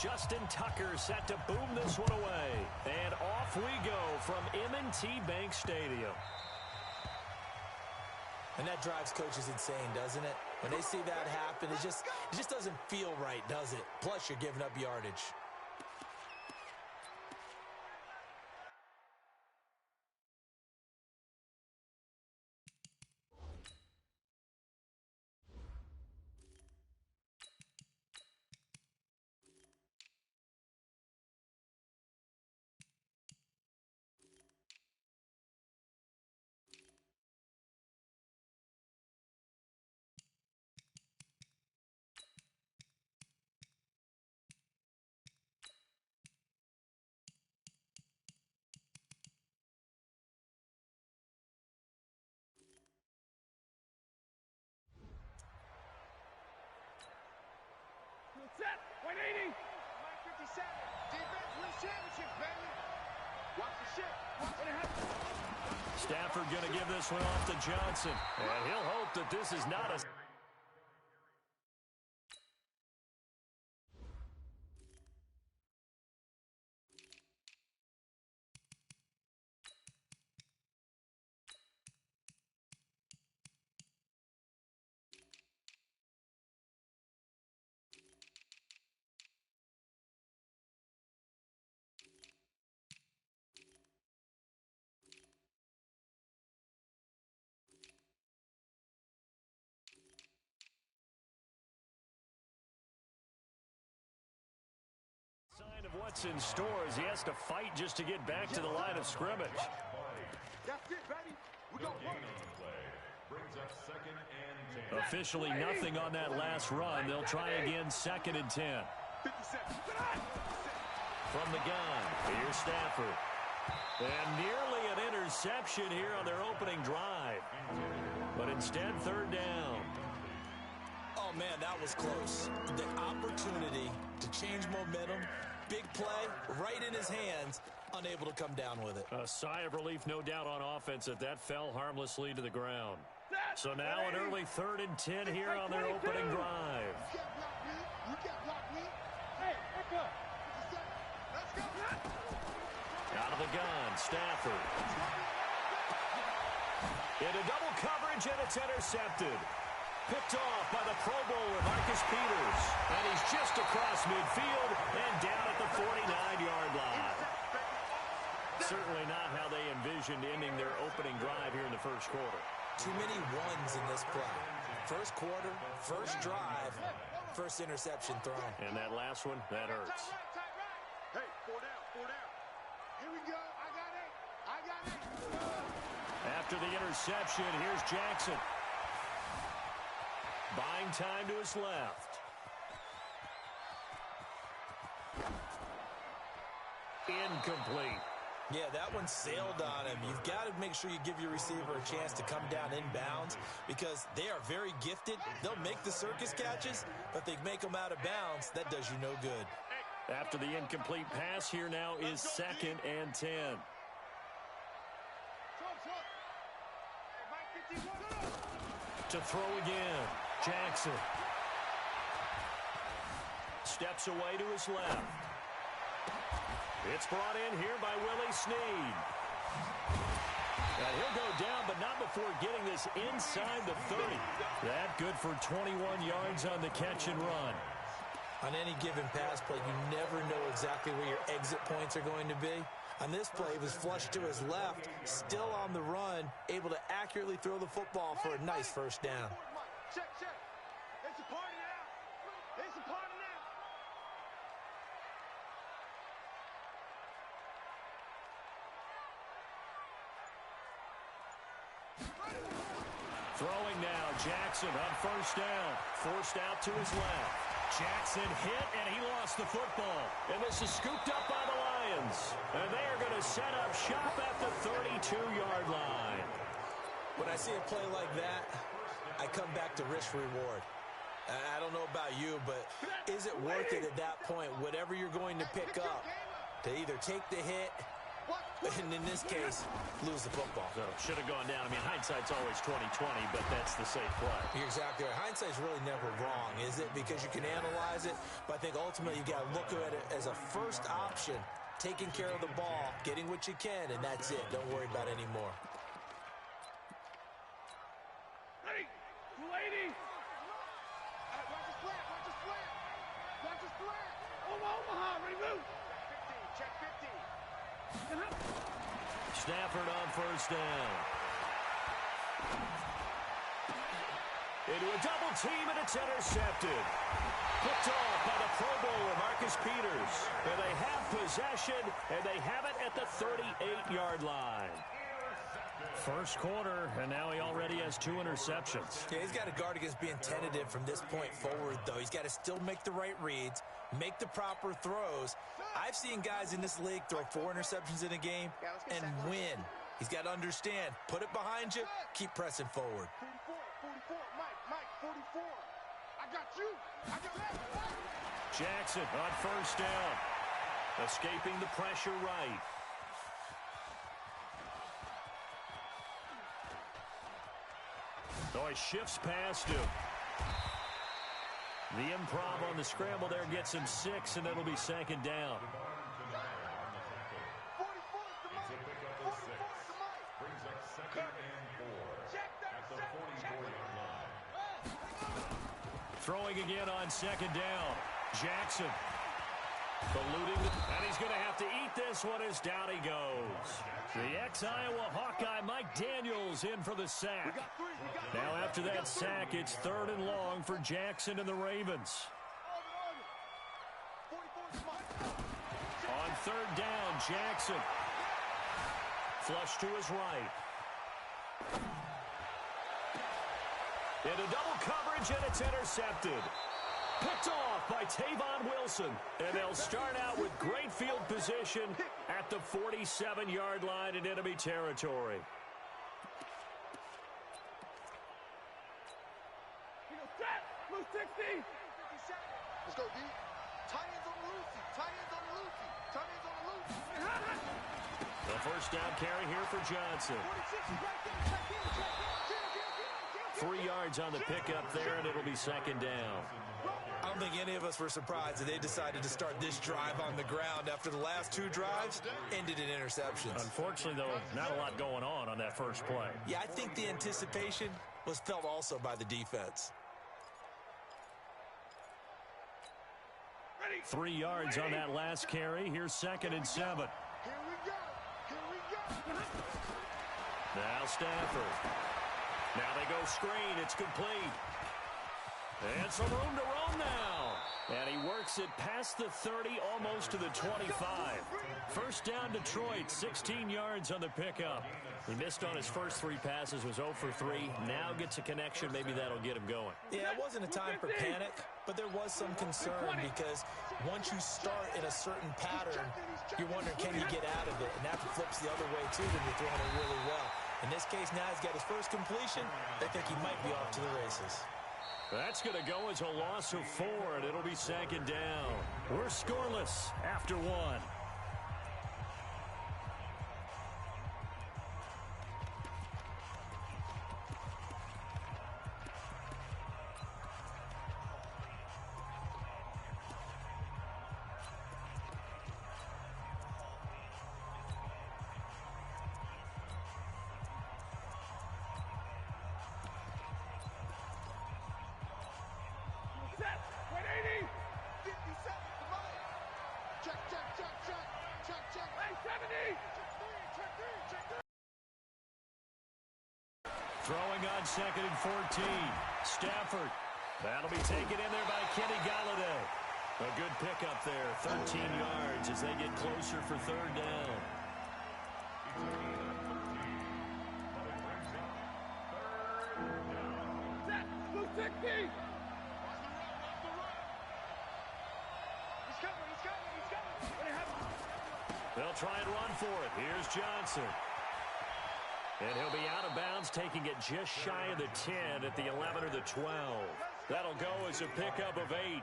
Justin Tucker set to boom this one away. And off we go from M&T Bank Stadium. And that drives coaches insane, doesn't it? When they see that happen, it just doesn't feel right, does it? Plus, you're giving up yardage. Set, 180. 57. Defense wins championships, baby. Watch the shit. Watch it happen. Stafford going to give this one off to Johnson. And he'll hope that this is not a... Sign of what's in store as he has to fight just to get back to the line of scrimmage. That's it, baby. We got one. Officially nothing on that last run. They'll try again, 2nd and 10. 57. From the gun, here's Stafford. And nearly an interception here on their opening drive. But instead, 3rd down. Oh, man, that was close. The opportunity to change momentum, big play, right in his hands, unable to come down with it. A sigh of relief, no doubt, on offense that fell harmlessly to the ground. So now an early 3rd and 10 here on their opening drive. Out of the gun, Stafford. Into double coverage, and it's intercepted. Picked off by the Pro Bowler, Marcus Peters. And he's just across midfield and down at the 49-yard line. Certainly not how they envisioned ending their opening drive here in the first quarter. Too many ones in this play. First quarter, first drive, first interception thrown. And that last one, that hurts. Hey, 4 down, 4 down. Here we go. I got it. After the interception, here's Jackson. Buying time to his left. Incomplete. Yeah, that one sailed on him. You've got to make sure you give your receiver a chance to come down inbounds because they are very gifted. They'll make the circus catches, but they make them out of bounds. That does you no good. After the incomplete pass, here now is 2nd and 10. To throw again, Jackson. Steps away to his left. It's brought in here by Willie Snead. And he'll go down, but not before getting this inside the 30. That good for 21 yards on the catch and run. On any given pass play, you never know exactly where your exit points are going to be. On this play, he was flushed to his left, still on the run, able to accurately throw the football for a nice first down. Check. It's a party now. It's a party now. Throwing now, Jackson on first down. Forced out to his left. Jackson hit, and he lost the football. And this is scooped up by the Lions. And they are going to set up shop at the 32-yard line. When I see a play like that, I come back to risk-reward. I don't know about you, but is it worth it at that point, whatever you're going to pick up, to either take the hit And in this case, lose the football. So should have gone down. I mean, hindsight's always 20/20, but that's the safe play. You're exactly right. Hindsight's really never wrong, is it? Because you can analyze it, but I think ultimately you got to look at it as a first option, taking care of the ball, getting what you can, and that's it. Don't worry about it anymore. Ready? 280. Watch his flat. Watch his flat. Watch his flat. Omaha. Ready, move. Check 50. Stafford on first down. Into a double team, and it's intercepted. Picked off by the Pro Bowler, Marcus Peters. And they have possession, and they have it at the 38-yard line. First quarter, and now he already has 2 interceptions. Yeah, he's got to guard against being tentative from this point forward, though. He's got to still make the right reads, make the proper throws. I've seen guys in this league throw 4 interceptions in a game and win. He's got to understand, put it behind you, keep pressing forward. 44, Mike, 44. I got you. I got that. Jackson on first down. Escaping the pressure right. So he shifts past him. The improv on the scramble there gets him 6, and it'll be second down. 44 to Mike. 44 to Mike. Brings up second and 4. Check that. At the 44-yard line. Throwing again on second down. Jackson. Eluding, and he's going to have to eat this one as down he goes. The ex-Iowa Hawkeye Mike Daniels in for the sack. Now after that sack, it's 3rd and long for Jackson and the Ravens. On 3rd down, Jackson. Flush to his right. Into double coverage, and it's intercepted. Picked off by Tavon Wilson. And they'll start out with great field position at the 47-yard line in enemy territory. Move 60. 50 seconds. Let's go, D. Tight ends on the Lucy. Tight ends on the Lucy. Tight ends on the Lucy. The first down carry here for Johnson. 46 right there. Check in. 3 yards on the pickup there, and it'll be second down. I don't think any of us were surprised that they decided to start this drive on the ground after the last 2 drives ended in interceptions. Unfortunately, though, not a lot going on that first play. Yeah, I think the anticipation was felt also by the defense. 3 yards on that last carry. Here's 2nd and 7. Here we go. Here we go. Now Stafford. Now they go screen. It's complete. And some room to roam now. And he works it past the 30, almost to the 25. First down, Detroit, 16 yards on the pickup. He missed on his first 3 passes, was 0 for 3. Now gets a connection. Maybe that'll get him going. Yeah, it wasn't a time for panic, but there was some concern because once you start in a certain pattern, you're wondering, can you get out of it? And that flips the other way, too, when you're throwing it really well. In this case, now he's got his first completion. They think he might be off to the races. That's going to go as a loss of 4, and it'll be second down. We're scoreless after 1. Throwing on 2nd and 14. Stafford. That'll be taken in there by Kenny Galladay. A good pickup there. 13 yards as they get closer for 3rd down. Move 60. He's coming. They'll try and run for it. Here's Johnson. And he'll be out of bounds, taking it just shy of the 10 at the 11 or the 12. That'll go as a pickup of 8.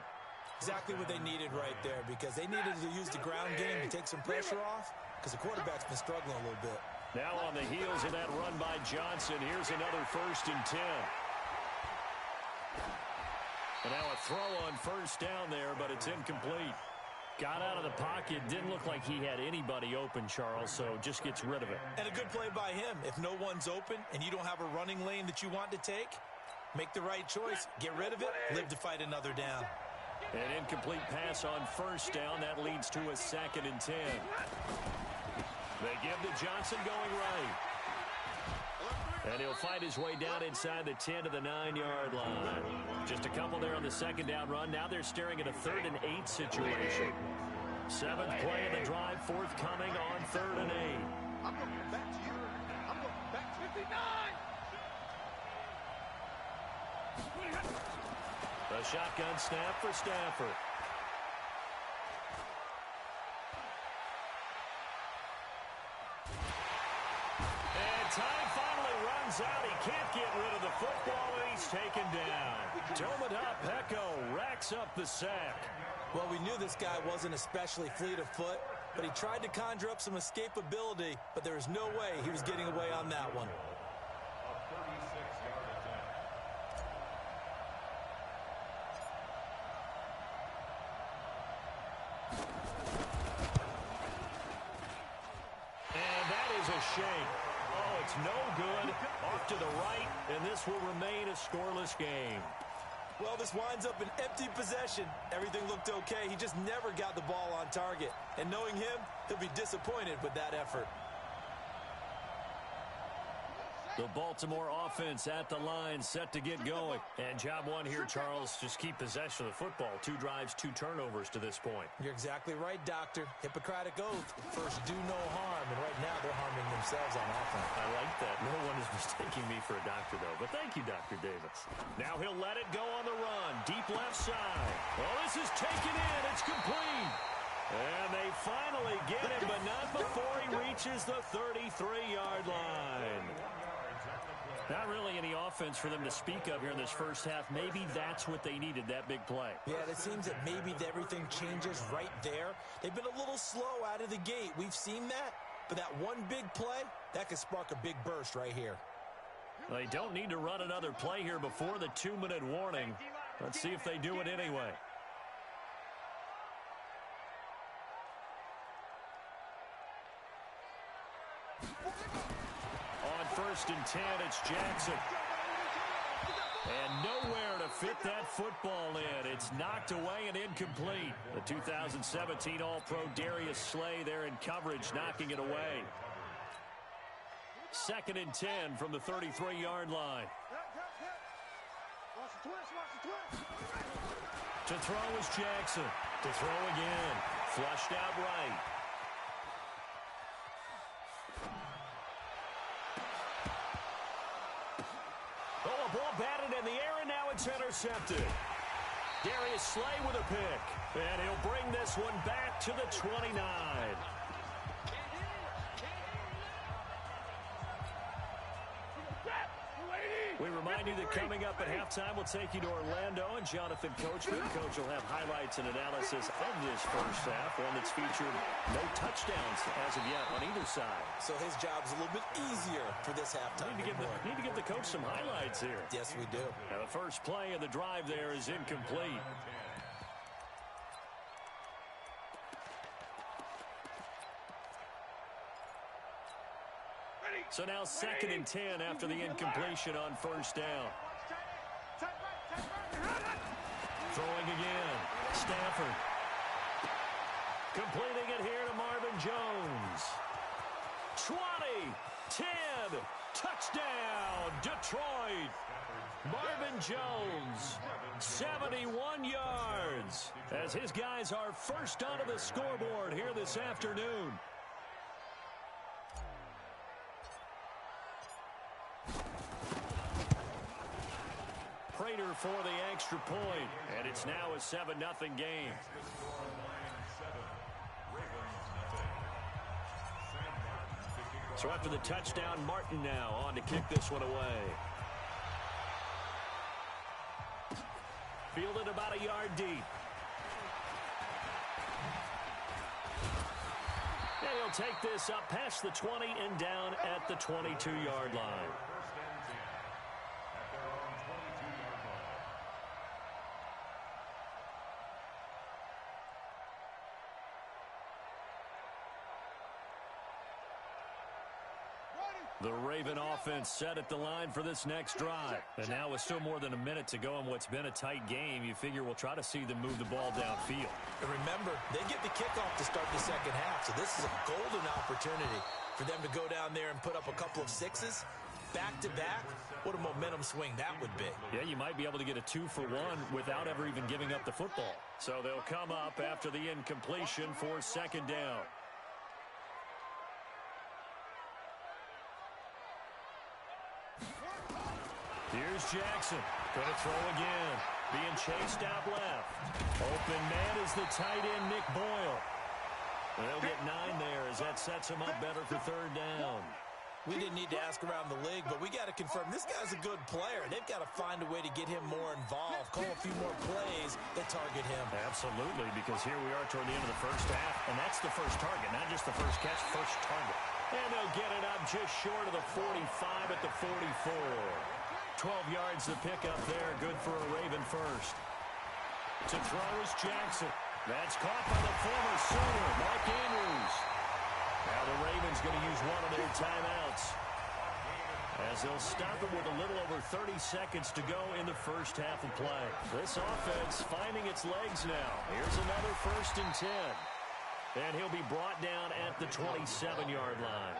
Exactly what they needed right there, because they needed to use the ground game to take some pressure off, because the quarterback's been struggling a little bit. Now on the heels of that run by Johnson, here's another 1st and 10. And now a throw on 1st down there, but it's incomplete. Got out of the pocket. Didn't look like he had anybody open, Charles, so just gets rid of it. And a good play by him. If no one's open and you don't have a running lane that you want to take, make the right choice. Get rid of it. Live to fight another down. An incomplete pass on 1st down. That leads to a 2nd and 10. They give to Johnson going right. And he'll fight his way down inside the 10 to the 9-yard line. Just a couple there on the 2nd down run. Now they're staring at a 3rd and 8 situation. 7th play of the drive, forthcoming on 3rd and 8. I'm going back to you. I'm going back to 59. The shotgun snap for Stafford. And time finally runs out. He can't get rid of the football, and he's taken down. Tomadopeko racks up the sack. Well, we knew this guy wasn't especially fleet of foot, but he tried to conjure up some escapability, but there was no way he was getting away on that one. And that is a shame. Oh, it's no good. Off to the right, and this will remain a scoreless game. Well, this winds up an empty possession. Everything looked okay. He just never got the ball on target. And knowing him, he'll be disappointed with that effort. The Baltimore offense at the line, set to get going. And job one here, Charles, just keep possession of the football. 2 drives, 2 turnovers to this point. You're exactly right, Doctor. Hippocratic oath. First, do no harm. And right now, they're harming themselves on offense. I like that. No one is mistaking me for a doctor, though. But thank you, Dr. Davis. Now he'll let it go on the run. Deep left side. Well, this is taken in. It's complete. And they finally get him, but not before he reaches the 33-yard line. Not really any offense for them to speak of here in this first half. Maybe that's what they needed, that big play. Yeah, it seems that maybe everything changes right there. They've been a little slow out of the gate. We've seen that. But that one big play, that could spark a big burst right here. They don't need to run another play here before the 2-minute warning. Let's see if they do it anyway. On 1st and 10, it's Jackson. And nowhere to fit that football in. It's knocked away and incomplete. The 2017 All-Pro Darius Slay there in coverage, knocking it away. 2nd and 10 from the 33-yard line. To throw is Jackson. To throw again. Flushed out right. Oh, a ball batted in the air, and now it's intercepted. Darius Slay with a pick. And he'll bring this one back to the 29. We remind you that coming up at halftime, we'll take you to Orlando and Jonathan Coachman. Coach will have highlights and analysis of this first half, one that's featured no touchdowns as of yet on either side. So his job's a little bit easier for this halftime. Need to give the coach some highlights here. Yes, we do. Now the first play of the drive there is incomplete. So now 2nd and 10 after the incompletion on 1st down. Throwing again. Stafford. Completing it here to Marvin Jones. 20, 10, touchdown, Detroit. Marvin Jones, 71 yards, as his guys are first onto the scoreboard here this afternoon. Prater for the extra point, and it's now a 7-0 game. So after the touchdown, Martin now on to kick this one away. Fielded about a yard deep. And he'll take this up past the 20 and down at the 22-yard line. The Raven offense set at the line for this next drive. And now with still more than a minute to go in what's been a tight game, you figure we'll try to see them move the ball downfield. And remember, they get the kickoff to start the second half, so this is a golden opportunity for them to go down there and put up a couple of sixes back-to-back. What a momentum swing that would be. Yeah, you might be able to get a 2-for-1 without ever even giving up the football. So they'll come up after the incompletion for second down. Here's Jackson. Going to throw again. Being chased out left. Open man is the tight end, Nick Boyle. They'll get 9 there as that sets him up better for third down. We didn't need to ask around the league, but we got to confirm this guy's a good player. They've got to find a way to get him more involved, call a few more plays that target him. Absolutely, because here we are toward the end of the first half, and that's the first target, not just the first catch, first target. And they'll get it up just short of the 45 at the 44. 12 yards to pick up there. Good for a Raven first. To throw is Jackson. That's caught by the former Sooner, Mark Andrews. Now the Ravens going to use one of their timeouts as they'll stop it with a little over 30 seconds to go in the first half of play. This offense finding its legs now. Here's another 1st and 10. And he'll be brought down at the 27-yard line.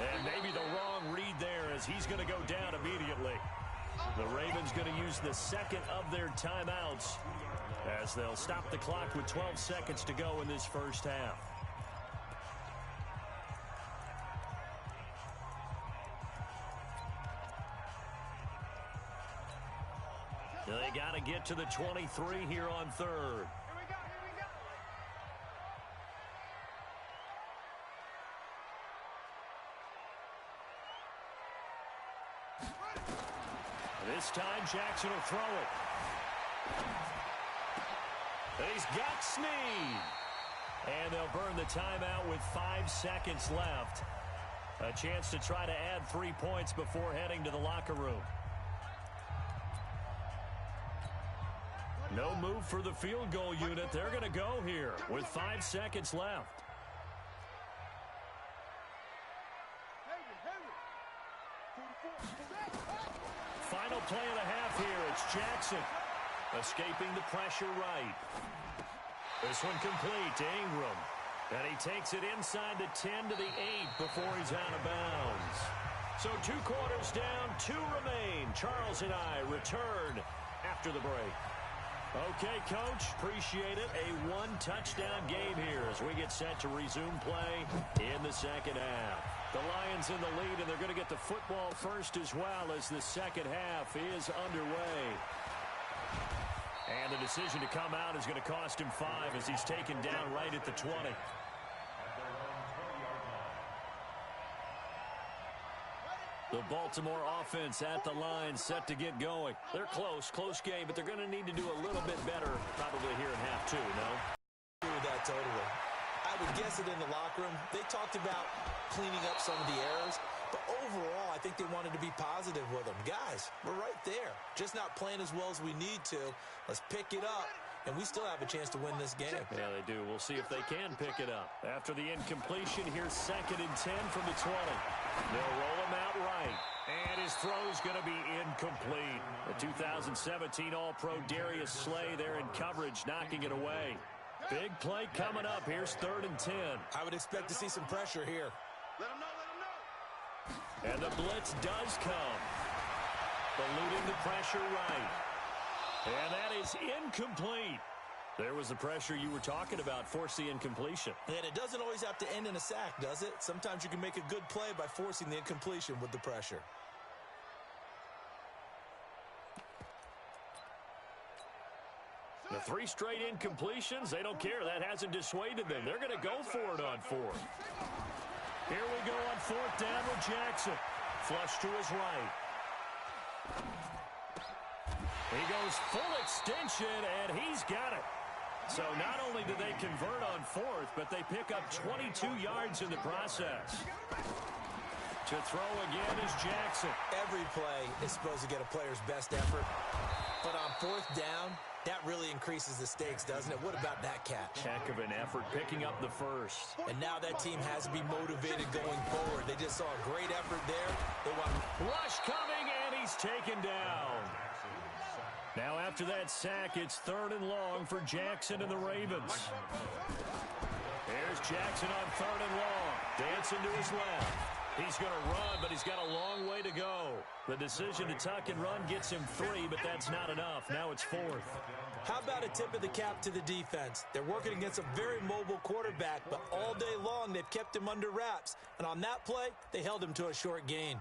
And maybe the wrong read there as he's going to go down immediately. The Ravens going to use the second of their timeouts as they'll stop the clock with 12 seconds to go in this first half. They got to get to the 23 here on third. This time, Jackson will throw it. He's got Snead. And they'll burn the timeout with 5 seconds left. A chance to try to add 3 points before heading to the locker room. No move for the field goal unit. They're going to go here with 5 seconds left. Final play of the half here. It's Jackson escaping the pressure right. This one complete to Ingram. And he takes it inside the 10 to the 8 before he's out of bounds. So 2 quarters down, 2 remain. Charles and I return after the break. Okay, Coach, appreciate it. A 1-touchdown game here as we get set to resume play in the second half. The Lions in the lead, and they're going to get the football first as well as the second half is underway. And the decision to come out is going to cost him 5 as he's taken down right at the 20. The Baltimore offense at the line set to get going. They're close game, but they're going to need to do a little bit better probably here in half 2, no? I agree with that totally. I would guess it in the locker room. They talked about cleaning up some of the errors, but overall, I think they wanted to be positive with them. Guys, we're right there. Just not playing as well as we need to. Let's pick it up, and we still have a chance to win this game. Yeah, they do. We'll see if they can pick it up. After the incompletion, here's 2nd and 10 from the 20. They'll roll him out right. And his throw's going to be incomplete. The 2017 All-Pro Darius Slay there in coverage, knocking it away. Big play coming up. Here's 3rd and 10. I would expect to see some pressure here. Let him know. And the blitz does come. Eluding the pressure right. And that is incomplete. There was the pressure you were talking about, force the incompletion. And it doesn't always have to end in a sack, does it? Sometimes you can make a good play by forcing the incompletion with the pressure. The 3 straight incompletions, they don't care. That hasn't dissuaded them. They're going to go for it on 4th. Here we go on 4th down with Jackson. Flush to his right. He goes full extension, and he's got it. So not only do they convert on fourth, but they pick up 22 yards in the process. To throw again is Jackson. Every play is supposed to get a player's best effort. But on fourth down, that really increases the stakes, doesn't it? What about that catch? Heck of an effort picking up the first. And now that team has to be motivated going forward. They just saw a great effort there. They want rush coming, and he's taken down. Now after that sack, it's 3rd and long for Jackson and the Ravens. Here's Jackson on 3rd and long. Dancing to his left. He's going to run, but he's got a long way to go. The decision to tuck and run gets him 3, but that's not enough. Now it's 4th. How about a tip of the cap to the defense? They're working against a very mobile quarterback, but all day long they've kept him under wraps. And on that play, they held him to a short gain.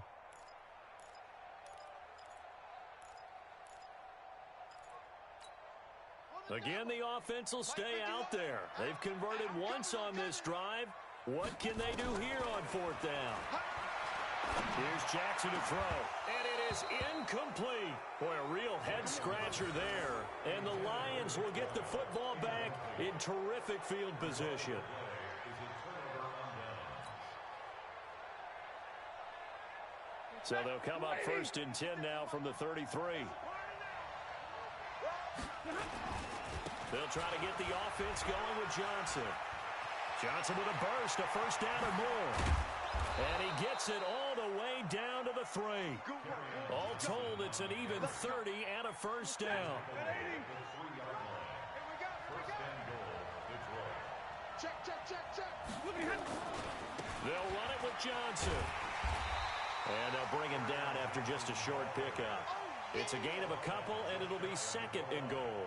Again, the offense will stay out there. They've converted once on this drive. What can they do here on 4th down? Here's Jackson to throw, and it is incomplete. Boy, a real head-scratcher there. And the Lions will get the football back in terrific field position. So they'll come up 1st and 10 now from the 33. They'll try to get the offense going with Johnson. Johnson with a burst, a 1st down or more. And he gets it all the way down to the 3. All told, it's an even 30 and a 1st down. Check. They'll run it with Johnson. And they'll bring him down after just a short pickup. It's a gain of a couple, and it'll be 2nd and goal.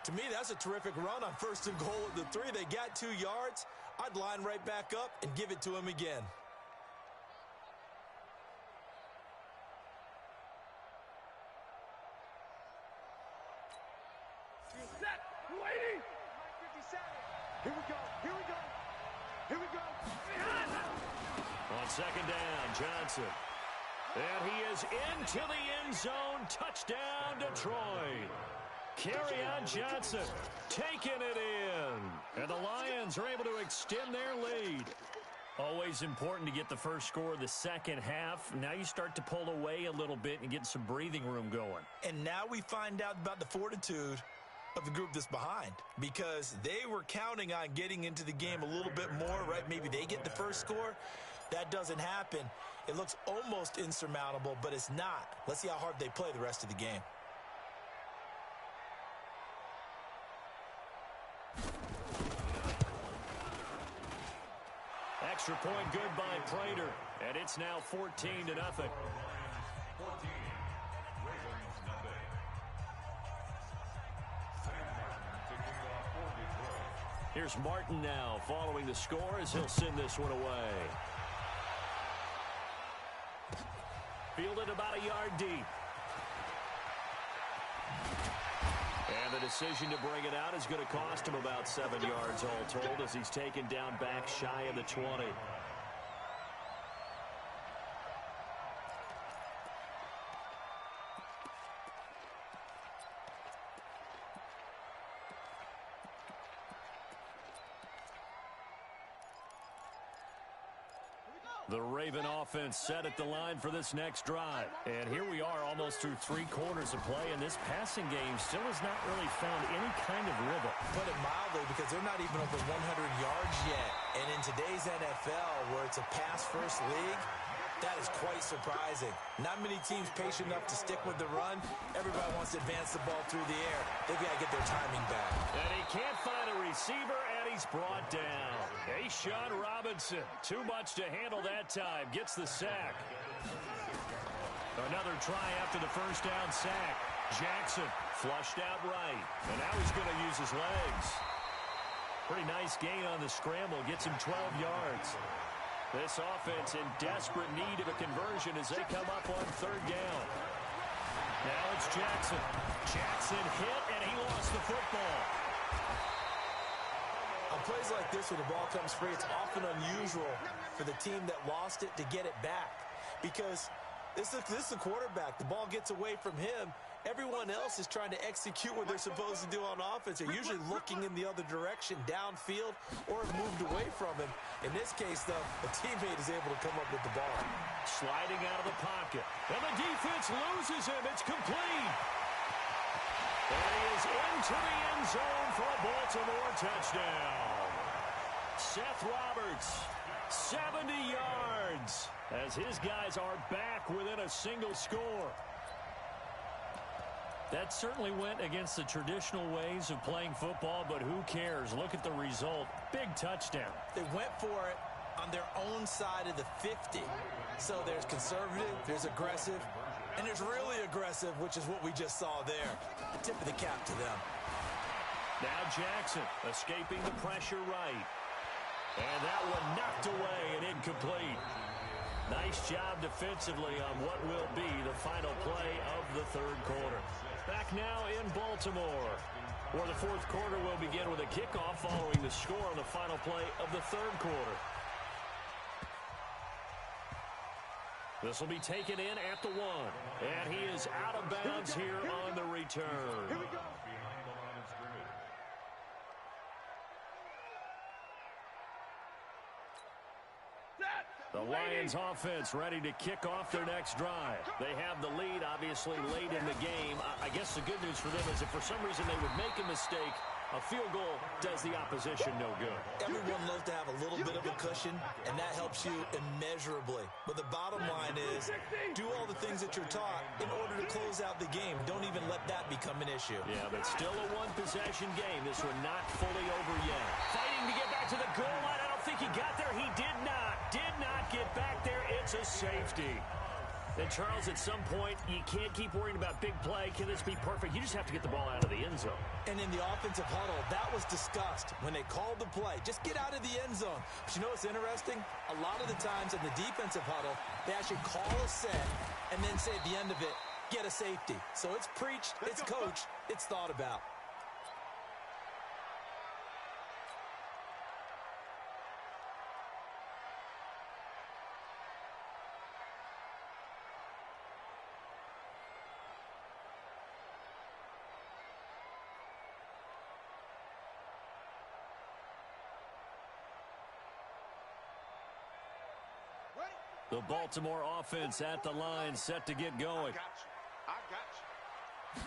To me, that's a terrific run on 1st and goal at the 3. They got 2 yards. I'd line right back up and give it to him again. Set. Waiting. 57. Here we go. On 2nd down, Johnson. And he is into the end zone. Touchdown, Detroit. Kerryon Johnson taking it in. And the Lions are able to extend their lead. Always important to get the first score of the second half. Now you start to pull away a little bit and get some breathing room going. And now we find out about the fortitude of the group that's behind, because they were counting on getting into the game a little bit more, right? Maybe they get the first score. That doesn't happen. It looks almost insurmountable, but it's not. Let's see how hard they play the rest of the game. Extra point good by Prater, and it's now 14-0. Here's Martin now following the score as he'll send this one away. Fielded about a yard deep. And the decision to bring it out is going to cost him about 7 yards all told as he's taken down back shy of the 20. The Raven offense set at the line for this next drive. And here we are almost through 3 quarters of play, and this passing game still has not really found any kind of rhythm. Put it mildly, because they're not even over 100 yards yet. And in today's NFL, where it's a pass-first league, that is quite surprising. Not many teams patient enough to stick with the run. Everybody wants to advance the ball through the air. They've got to get their timing back. And he can't find a receiver, and he's brought down. Sean Robinson, too much to handle that time, gets the sack. Another try after the first down sack. Jackson flushed out right, and now he's going to use his legs. Pretty nice gain on the scramble, gets him 12 yards. This offense in desperate need of a conversion as they come up on 3rd down. Now it's Jackson. Jackson hit, and he lost the football. On plays like this, where the ball comes free, it's often unusual for the team that lost it to get it back, because this is the quarterback. The ball gets away from him, Everyone else is trying to execute what they're supposed to do on offense. They're usually looking in the other direction, downfield, or have moved away from him. In this case, though, a teammate is able to come up with the ball. Sliding out of the pocket. And the defense loses him. It's complete. And he is into the end zone for a Baltimore touchdown. Seth Roberts, 70 yards, as his guys are back within a single score. That certainly went against the traditional ways of playing football, but who cares? Look at the result. Big touchdown. They went for it on their own side of the 50. So there's conservative, there's aggressive, and there's really aggressive, which is what we just saw there. A tip of the cap to them. Now Jackson escaping the pressure right. And that one knocked away and incomplete. Nice job defensively on what will be the final play of the third quarter. Back now in Baltimore, where the fourth quarter will begin with a kickoff following the score on the final play of the third quarter. This will be taken in at the 1. And he is out of bounds here on the return. Here we go. The Lions offense ready to kick off their next drive. They have the lead, obviously, late in the game. I guess the good news for them is if for some reason they would make a mistake, a field goal does the opposition no good. Everyone loves to have a little bit of a cushion, and that helps you immeasurably. But the bottom line is, do all the things that you're taught in order to close out the game. Don't even let that become an issue. Yeah, but still a one-possession game. This one not fully over yet. Fighting to get back to the goal line. I don't think he got there. He did not. Did not get back there. It's a safety. And, Charles, at some point, you can't keep worrying about big play. Can this be perfect? You just have to get the ball out of the end zone. And in the offensive huddle, that was discussed when they called the play. Just get out of the end zone. But you know what's interesting? A lot of the times in the defensive huddle, they actually call a set and then say at the end of it, get a safety. So it's preached, it's coached, it's thought about. The Baltimore offense at the line, set to get going. I got you.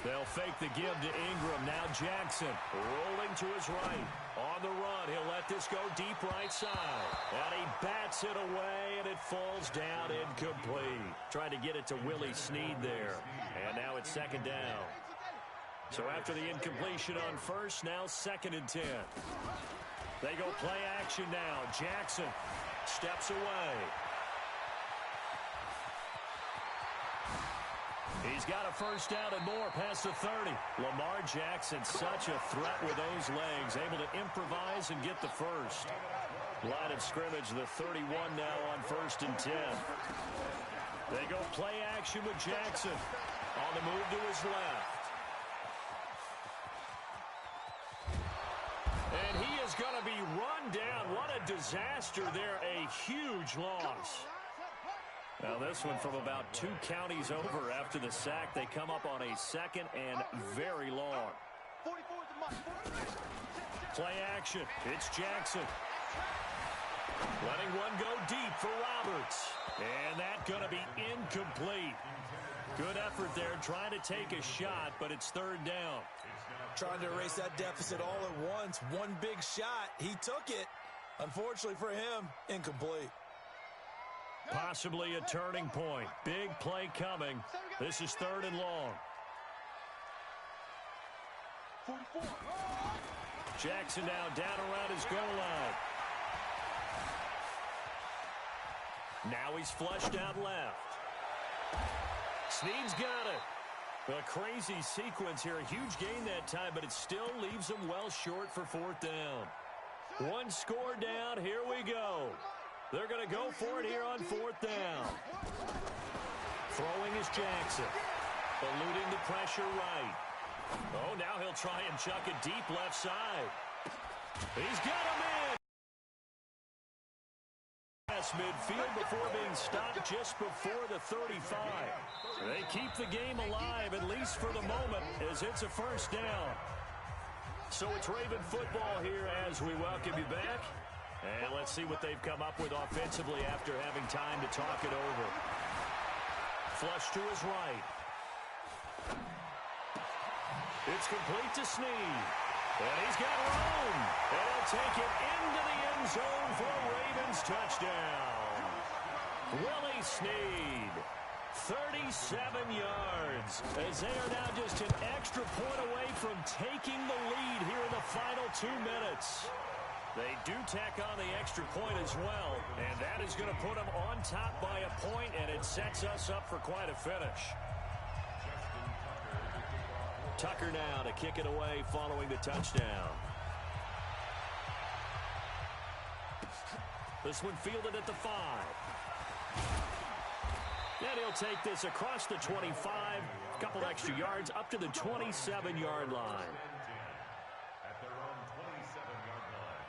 They'll fake the give to Ingram. Now Jackson rolling to his right. On the run, he'll let this go deep right side. And he bats it away, and it falls down incomplete. Trying to get it to Willie Snead there. And now it's second down. So after the incompletion on first, now 2nd and 10. They go play action now. Jackson steps away. He's got a first down and more past the 30. Lamar Jackson, such a threat with those legs, able to improvise and get the first. Line of scrimmage, the 31 now on 1st and 10. They go play action with Jackson. On the move to his left. And he is going to be run down. What a disaster there. A huge loss. Now this one from about 2 counties over after the sack. They come up on a 2nd and very long. Play action. It's Jackson. Letting one go deep for Roberts. And that going to be incomplete. Good effort there trying to take a shot, but it's 3rd down. Trying to erase that deficit all at once. One big shot. He took it. Unfortunately for him, incomplete. Possibly a turning point. Big play coming. This is 3rd and long. Jackson now down around his goal line. Now he's flushed out left. Snead's got it. A crazy sequence here. A huge gain that time, but it still leaves him well short for 4th down. One score down. Here we go. They're going to go for it here on 4th down. Throwing is Jackson. Eluding the pressure right. Oh, now he'll try and chuck it deep left side. He's got him in. across midfield before being stopped just before the 35. They keep the game alive, at least for the moment, as it's a first down. So it's Raven football here as we welcome you back. And let's see what they've come up with offensively after having time to talk it over. Flush to his right. It's complete to Snead. And he's got room. And he'll take it into the end zone for a Ravens touchdown. Willie Snead, 37 yards, as they are now just an extra point away from taking the lead here in the final 2 minutes. They do tack on the extra point as well, and that is going to put them on top by a point, and it sets us up for quite a finish. Tucker now to kick it away following the touchdown. This one fielded at the 5. And he'll take this across the 25, a couple extra yards up to the 27-yard line. At their own 27-yard line.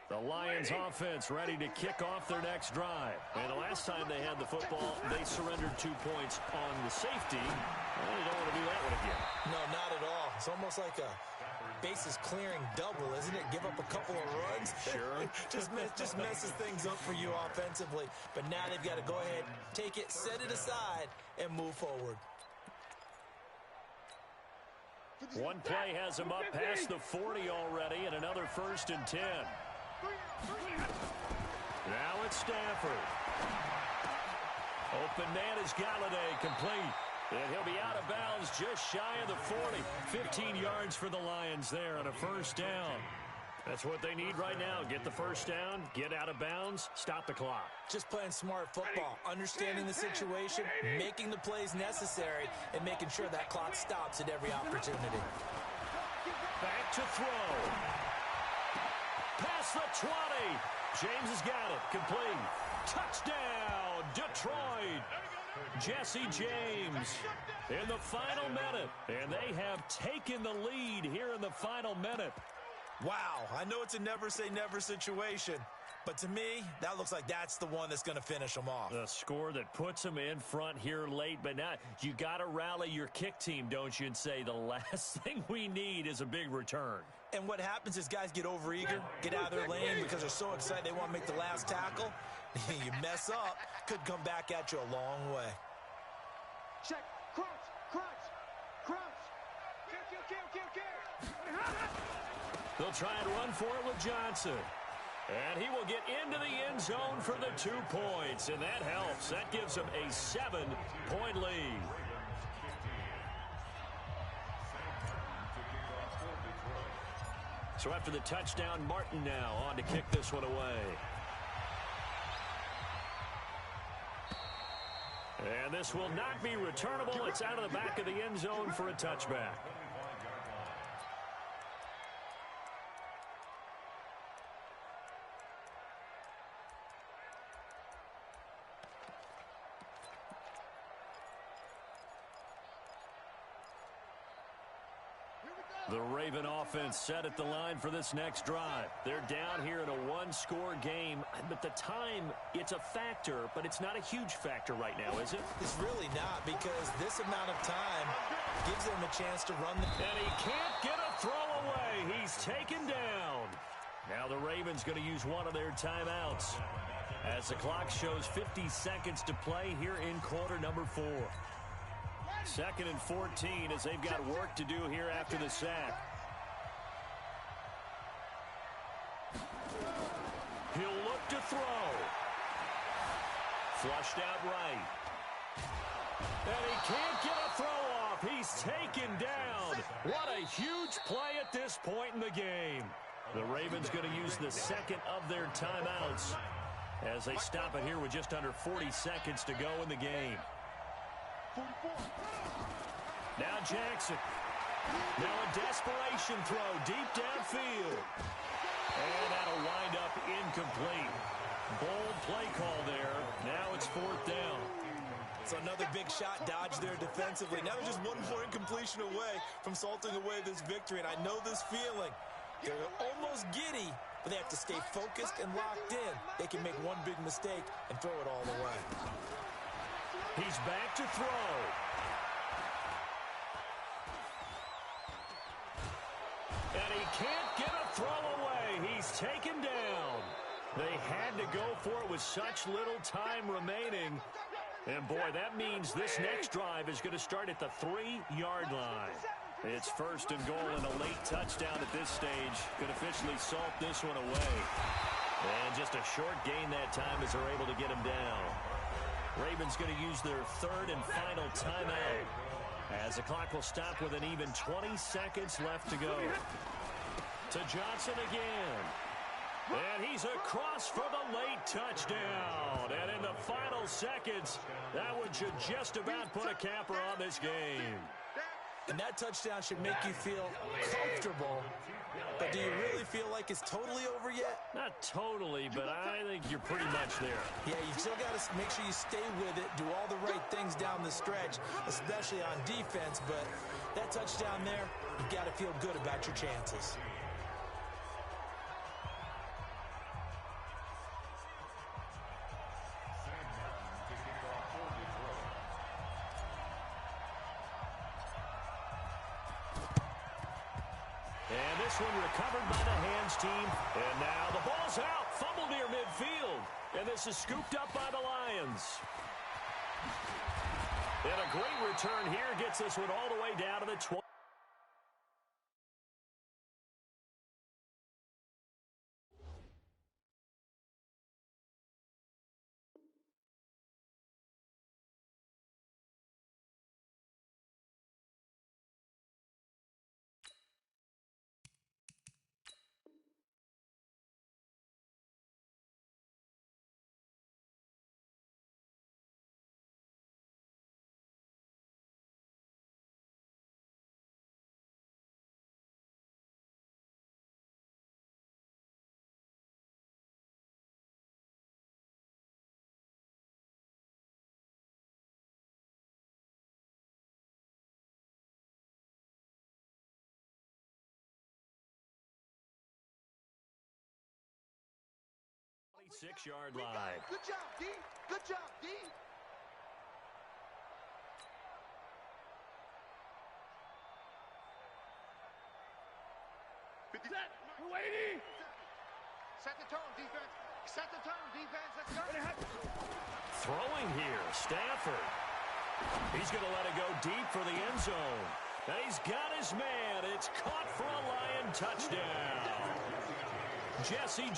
The Lions offense ready to kick off their next drive. And the last time they had the football, they surrendered 2 points on the safety. Well, they don't want to do that one again. No, not at all. It's almost like a bases clearing double, isn't it? Give up a couple of runs. Sure. just messes things up for you offensively. But now they've got to go ahead, take it, set it aside, and move forward. One play has them up past the 40 already, and another 1st and 10. Now it's Stafford. Open man is Galladay, complete. And he'll be out of bounds just shy of the 40. 15 yards for the Lions there on a first down. That's what they need right now. Get the first down, get out of bounds, stop the clock. Just playing smart football, understanding the situation, making the plays necessary, and making sure that clock stops at every opportunity. Back to throw. Past the 20. James has got it. Complete. Touchdown, Detroit. Jesse James in the final minute. And they have taken the lead here in the final minute. Wow, I know it's a never-say-never situation, but to me, that looks like that's the one that's going to finish them off. A score that puts them in front here late, but now you got to rally your kick team, don't you, and say the last thing we need is a big return. And what happens is guys get overeager, get out of their lane because they're so excited they want to make the last tackle. You mess up, could come back at you a long way. Check, crunch, crunch, kill. They'll try and run for it with Johnson. And he will get into the end zone for the 2 points, and that helps. That gives them a 7-point lead. So after the touchdown, Martin now on to kick this one away. And this will not be returnable. It's out of the back of the end zone for a touchback. The Raven offense set at the line for this next drive. They're down here in a one-score game, but the time, it's a factor, but it's not a huge factor right now, is it? It's really not, because this amount of time gives them a chance to run the... And he can't get a throw away. He's taken down. Now the Ravens going to use one of their timeouts as the clock shows 50 seconds to play here in quarter number 4. 2nd and 14 as they've got work to do here after the sack. He'll look to throw. Flushed out right. And he can't get a throw off. He's taken down. What a huge play at this point in the game. The Ravens going to use the second of their timeouts as they stop it here with just under 40 seconds to go in the game. Now Jackson. Now a desperation throw deep downfield. And that'll wind up incomplete. Bold play call there. Now it's 4th down. So another big shot dodged there defensively. Now they're just one more incompletion away from salting away this victory. And I know this feeling. They're almost giddy, but they have to stay focused and locked in. They can make one big mistake and throw it all away. He's back to throw. And he can't get a throw away. He's taken down. They had to go for it with such little time remaining. And, boy, that means this next drive is going to start at the 3-yard line. It's first and goal, and a late touchdown at this stage could officially salt this one away. And just a short gain that time as they're able to get him down. Ravens going to use their third and final timeout as the clock will stop with an even 20 seconds left to go. To Johnson again. And he's across for the late touchdown. And in the final seconds, that one should just about put a capper on this game. And that touchdown should make you feel comfortable. But do you really feel like it's totally over yet? Not totally, but I think you're pretty much there. Yeah, you still got to make sure you stay with it, do all the right things down the stretch, especially on defense. But that touchdown there, you've got to feel good about your chances. And this one recovered by the hands team. And now the ball's out. Fumble near midfield. And this is scooped up by the Lions. And a great return here gets this one all the way down to the 20. Six-yard line. Good job, D. Good job, D. Set. Waiting. Set the tone, defense. Set the tone, defense. Let's go. Throwing here, Stafford. He's going to let it go deep for the end zone. And he's got his man. It's caught for a Lion touchdown. Jesse